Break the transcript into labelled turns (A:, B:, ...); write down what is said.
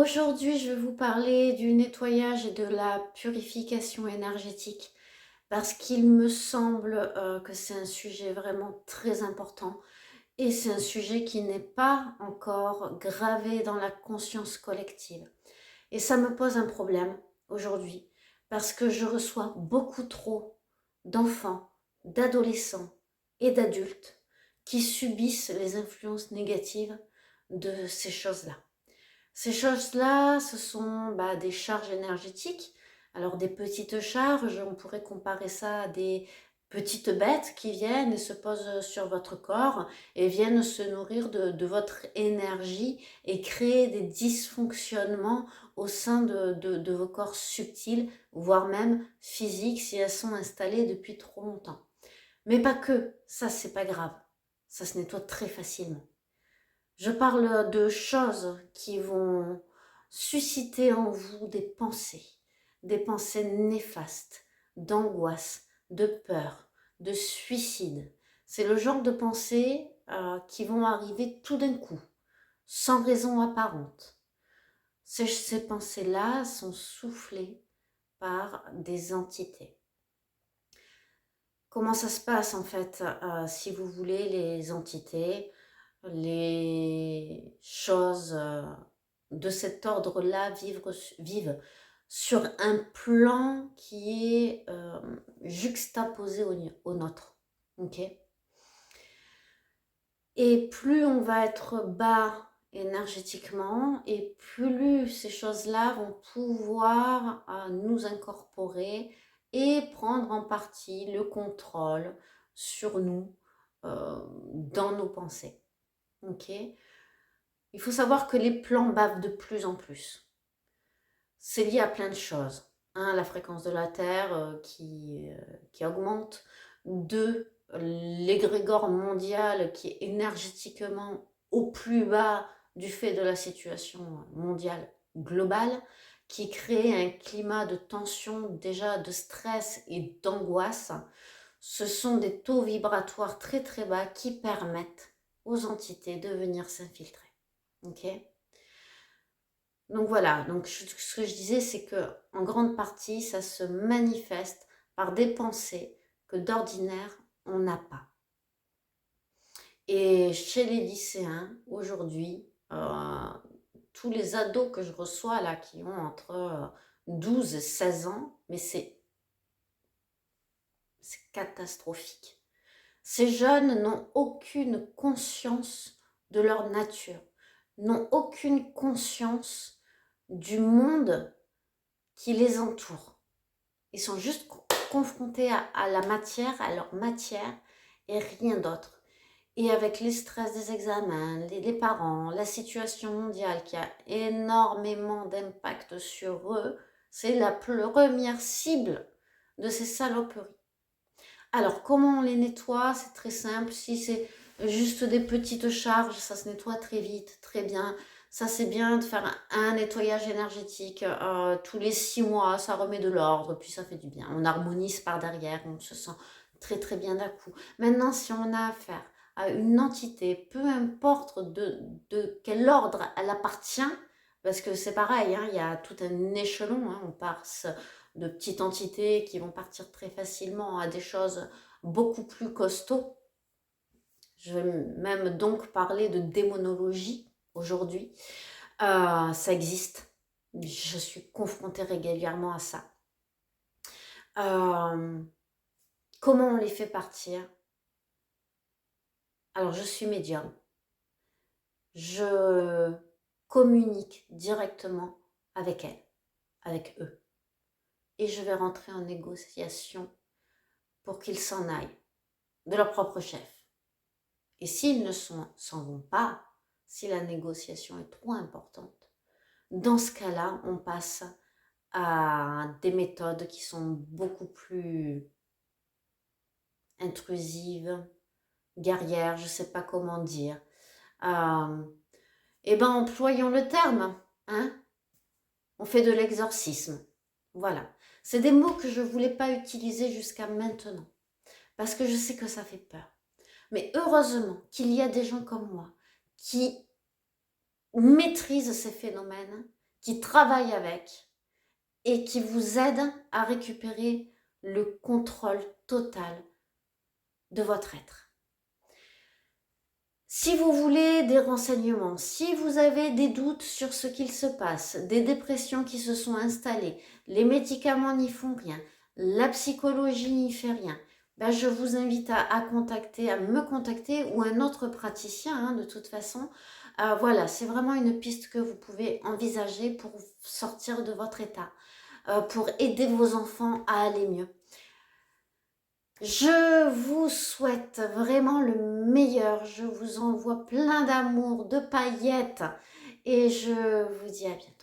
A: Aujourd'hui, je vais vous parler du nettoyage et de la purification énergétique parce qu'il me semble que c'est un sujet vraiment très important et c'est un sujet qui n'est pas encore gravé dans la conscience collective. Et ça me pose un problème aujourd'hui parce que je reçois beaucoup trop d'enfants, d'adolescents et d'adultes qui subissent les influences négatives de ces choses-là. Ces choses-là, ce sont des charges énergétiques. Alors des petites charges, on pourrait comparer ça à des petites bêtes qui viennent et se posent sur votre corps et viennent se nourrir de votre énergie et créer des dysfonctionnements au sein de vos corps subtils, voire même physiques si elles sont installées depuis trop longtemps. Mais pas que, ça c'est pas grave, ça se nettoie très facilement. Je parle de choses qui vont susciter en vous des pensées néfastes, d'angoisse, de peur, de suicide. C'est le genre de pensées qui vont arriver tout d'un coup, sans raison apparente. Ces pensées-là sont soufflées par des entités. Comment ça se passe en fait, si vous voulez, les entités, les choses de cet ordre-là vivent sur un plan qui est juxtaposé au nôtre. Ok. Et plus on va être bas énergétiquement, et plus ces choses-là vont pouvoir nous incorporer et prendre en partie le contrôle sur nous dans nos pensées. Ok. Il faut savoir que les plans bavent de plus en plus. C'est lié à plein de choses. Un, la fréquence de la Terre qui augmente. Deux, l'égrégore mondial qui est énergétiquement au plus bas du fait de la situation mondiale globale, qui crée un climat de tension, déjà de stress et d'angoisse. Ce sont des taux vibratoires très très bas qui permettent aux entités de venir s'infiltrer. Ok. Donc voilà, donc ce que je disais, c'est que en grande partie, ça se manifeste par des pensées que d'ordinaire, on n'a pas. Et chez les lycéens, aujourd'hui, tous les ados que je reçois là, qui ont entre 12 et 16 ans, mais c'est catastrophique. Ces jeunes n'ont aucune conscience de leur nature, n'ont aucune conscience du monde qui les entoure. Ils sont juste confrontés à la matière, à leur matière et rien d'autre. Et avec les stress des examens, les parents, la situation mondiale qui a énormément d'impact sur eux, c'est la première cible de ces saloperies. Alors, comment on les nettoie? C'est très simple. Si c'est juste des petites charges, ça se nettoie très vite, très bien. Ça, c'est bien de faire un nettoyage énergétique tous les 6 mois. Ça remet de l'ordre, puis ça fait du bien. On harmonise par derrière, on se sent très très bien d'un coup. Maintenant, si on a affaire à une entité, peu importe de quel ordre elle appartient, parce que c'est pareil, hein, il y a tout un échelon, hein, on passe de petites entités qui vont partir très facilement à des choses beaucoup plus costauds. Je vais même donc parler de démonologie aujourd'hui. Ça existe. Je suis confrontée régulièrement à ça. Comment on les fait partir? Alors, je suis médium. Je communique directement avec elles, avec eux. Et je vais rentrer en négociation pour qu'ils s'en aillent de leur propre chef. Et s'ils ne s'en vont pas, si la négociation est trop importante, dans ce cas-là, on passe à des méthodes qui sont beaucoup plus intrusives, guerrières, je ne sais pas comment dire. Employons le terme, hein? On fait de l'exorcisme. Voilà. C'est des mots que je ne voulais pas utiliser jusqu'à maintenant, parce que je sais que ça fait peur. Mais heureusement qu'il y a des gens comme moi qui maîtrisent ces phénomènes, qui travaille avec et qui vous aide à récupérer le contrôle total de votre être. Si vous voulez des renseignements, si vous avez des doutes sur ce qu'il se passe, des dépressions qui se sont installées, les médicaments n'y font rien, la psychologie n'y fait rien, ben je vous invite à me contacter ou un autre praticien, hein, de toute façon. Voilà, c'est vraiment une piste que vous pouvez envisager pour sortir de votre état, pour aider vos enfants à aller mieux. Je vous souhaite vraiment le meilleur. Je vous envoie plein d'amour, de paillettes et je vous dis à bientôt.